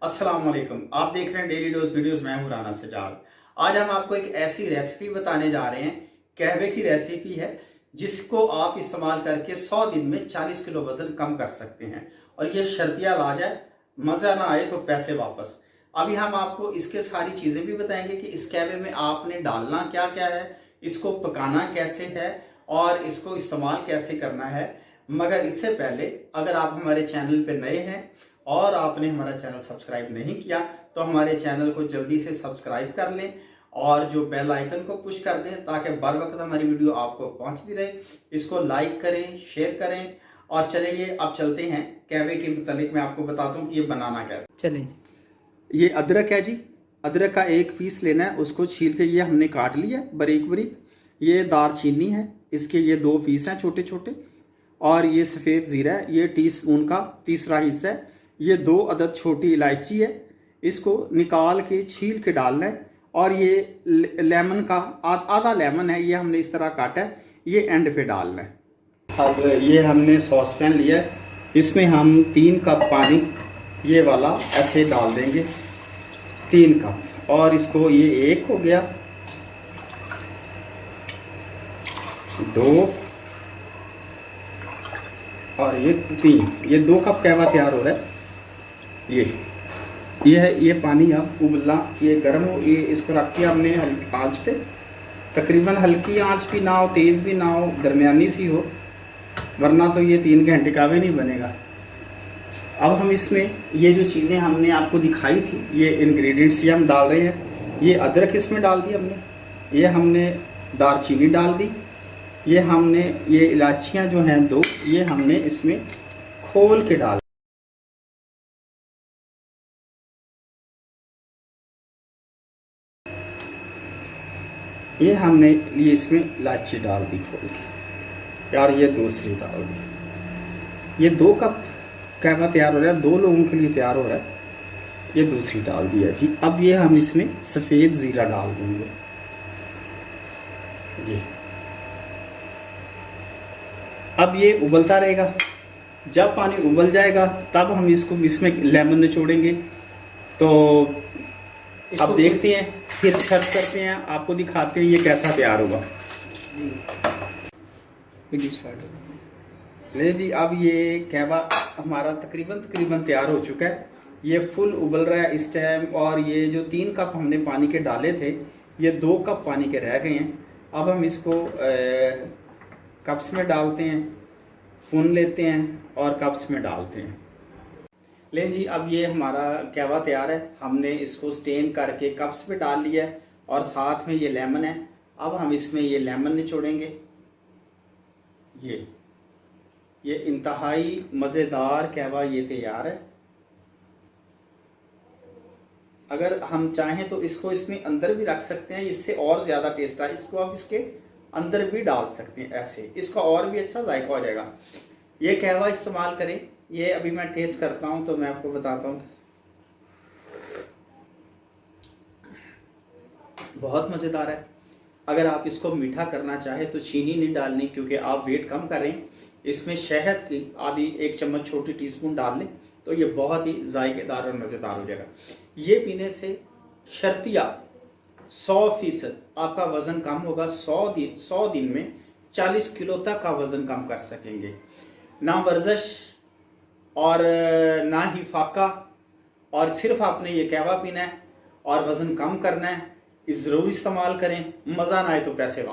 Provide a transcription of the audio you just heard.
अस्सलाम वालेकुम। आप देख रहे हैं डेली डोज वीडियोस। मैं हूं राना सजाद। आज हम आपको एक ऐसी रेसिपी बताने जा रहे हैं। कहवे की रेसिपी है जिसको आप इस्तेमाल करके 100 दिन में 40 किलो वजन कम कर सकते हैं। और ये शर्तिया इलाज है, मजा ना आए तो पैसे वापस। अभी हम आपको इसके सारी चीजें भी बताएंगे कि इस कहवे में आपने डालना क्या क्या है, इसको पकाना कैसे है और इसको इस्तेमाल कैसे करना है। मगर इससे पहले अगर आप हमारे चैनल पे नए हैं और आपने हमारा चैनल सब्सक्राइब नहीं किया तो हमारे चैनल को जल्दी से सब्सक्राइब कर लें और जो बेल आइकन को पुश कर दें ताकि बर वक्त हमारी वीडियो आपको पहुंचती रहे। इसको लाइक करें, शेयर करें। और चलिए अब चलते हैं कहवे के मुतालिक मैं आपको बताता हूँ कि ये बनाना कैसे। चलें। ये अदरक है जी, अदरक का एक पीस लेना है, उसको छील के ये हमने काट लिया बारीक बारीक। ये दारचीनी है, इसके ये 2 पीस हैं छोटे छोटे। और ये सफ़ेद ज़ीरा है, ये टीस्पून का तीसरा हिस्सा है। ये 2 अदद छोटी इलायची है, इसको निकाल के छील के डालना है। और ये लेमन का आधा लेमन है, ये हमने इस तरह काटा है, ये एंड पे डालना है। अब ये हमने सॉस पैन लिया है, इसमें हम 3 कप पानी ये वाला ऐसे डाल देंगे, 3 कप। और इसको ये 1 हो गया, 2 और ये 3, ये 2 कप कहवा तैयार हो रहा है। ये है, ये पानी अब उबलना, ये गर्म हो, ये इसको रख के हमने हल्की आंच पे, तकरीबन हल्की आंच भी ना हो, तेज़ भी ना हो, दरमियानी सी हो, वरना तो ये 3 घंटे कावे नहीं बनेगा। अब हम इसमें ये जो चीज़ें हमने आपको दिखाई थी, ये इंग्रेडिएंट्स ये हम डाल रहे हैं। ये अदरक इसमें डाल दी हमने, ये हमने दालचीनी डाल दी, ये हमने ये इलायचियाँ जो हैं 2, ये हमने इसमें खोल के डाल। ये हमने ये इसमें इलायची डाल दी खोल के, और ये दूसरी डाल दी। ये 2 कप कहवा तैयार हो रहा है, 2 लोगों के लिए तैयार हो रहा है। ये दूसरी डाल दिया जी। अब ये हम इसमें सफ़ेद ज़ीरा डाल देंगे। ये अब ये उबलता रहेगा, जब पानी उबल जाएगा तब हम इसको इसमें लेमन निचोड़ेंगे। तो अब देखते हैं, फिर सर्व करते हैं, आपको दिखाते हैं ये कैसा तैयार होगा। ले जी, अब ये कहवा हमारा तकरीबन तैयार हो चुका है। ये फुल उबल रहा है इस टाइम। और ये जो 3 कप हमने पानी के डाले थे, ये 2 कप पानी के रह गए हैं। अब हम इसको कप्स में डालते हैं, भून लेते हैं और कप्स में डालते हैं। ले जी, अब ये हमारा कहवा तैयार है। हमने इसको स्टेन करके कप्स में डाल लिया है और साथ में ये लेमन है। अब हम इसमें ये लेमन निचोड़ेंगे। ये इंतहाई मज़ेदार कहवा ये तैयार है। अगर हम चाहें तो इसको इसमें अंदर भी रख सकते हैं, इससे और ज़्यादा टेस्ट है। इसको आप इसके अंदर भी डाल सकते हैं, ऐसे इसका और भी अच्छा जायका हो जाएगा। ये कहवा इस्तेमाल करें। ये अभी मैं टेस्ट करता हूँ तो मैं आपको बताता हूँ, बहुत मज़ेदार है। अगर आप इसको मीठा करना चाहें तो चीनी नहीं डालनी, क्योंकि आप वेट कम करें। इसमें शहद की आधी 1 चम्मच छोटी टीस्पून डाल लें तो ये बहुत ही जायकेदार और मज़ेदार हो जाएगा। ये पीने से शर्तिया 100% आपका वज़न कम होगा। 100 दिन में 40 किलो तक का वज़न कम कर सकेंगे। ना वर्जिश और ना ही फाका, और सिर्फ आपने ये कहवा पीना है और वज़न कम करना है। इस ज़रूर इस्तेमाल करें, मज़ा ना आए तो पैसे वापस।